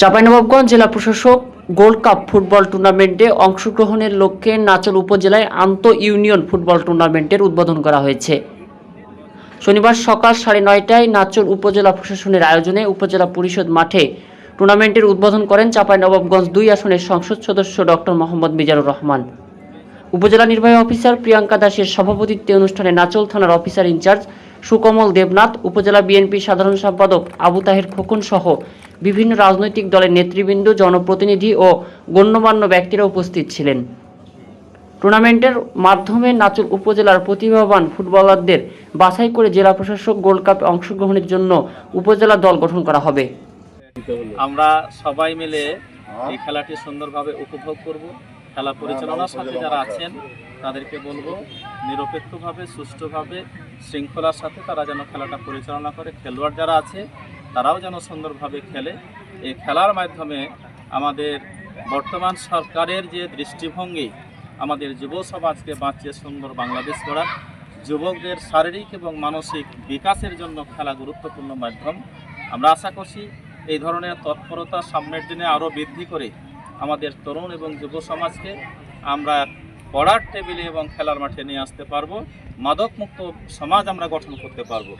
চাঁপাইনবাবগঞ্জ জেলা প্রশাসক gold cup football টুর্নামেন্টে অংশগ্রহণের লক্ষ্যে নাচল উপজেলায় আন্তঃ-ইউনিয়ন ফুটবল টুর্নামেন্টের উদ্বোধন করা হয়েছে। শনিবার সকাল 9:30টায় নাচল উপজেলা প্রশাসনের আয়োজনে উপজেলা পরিষদ মাঠে টুর্নামেন্টের উদ্বোধন করেন চাঁপাইনবাবগঞ্জ 2 আসনের সংসদ সদস্য ডক্টর মোহাম্মদ মিজানুর রহমান। উপজেলা নির্বাহী অফিসার প্রিয়াঙ্কা দাসের সভাপতিত্বে অনুষ্ঠানে নাচল থানার অফিসার ইনচার্জ সুকমল দেবনাথ, উপজেলা বিএনপি সাধারণ সম্পাদক আবু তাহের খোকন সহ বিভিন্ন রাজনৈতিক দলের নেতৃবৃন্দ, জনপ্রতিনিধি ও গণ্যমান্য ব্যক্তিরা উপস্থিত ছিলেন। টুর্নামেন্টের মাধ্যমে নাচল উপজেলার প্রতিভাবান ফুটবলারদের বাছাই করে জেলা প্রশাসক গোল্ড কাপে অংশগ্রহণের জন্য উপজেলা দল গঠন করা হবে। আমরা সবাই মিলে এই খেলাটি সুন্দরভাবে উপভোগ করব। খেলা পরিচালনার সাথে যারা আছেন তাদেরকে বলবো নিরপেক্ষভাবে, সুষ্ঠুভাবে, শৃঙ্খলার সাথে তারা যেন খেলাটা পরিচালনা করে। খেলোয়াড় যারা আছে তারাও যেন সুন্দরভাবে খেলে। এই খেলার মাধ্যমে আমাদের বর্তমান সরকারের যে দৃষ্টিভঙ্গি, আমাদের যুব সমাজকে বাঁচিয়ে সুন্দর বাংলাদেশ গড়ার, যুবকদের শারীরিক এবং মানসিক বিকাশের জন্য খেলা গুরুত্বপূর্ণ মাধ্যম। আমরা আশা করছি এই ধরনের তৎপরতা সামনের দিনে আরও বৃদ্ধি করে আমাদের তরুণ এবং যুব সমাজকে আমরা পড়ার টেবিলে এবং খেলার মাঠে নিয়ে আসতে পারবো। মাদকমুক্ত সমাজ আমরা গঠন করতে পারবো।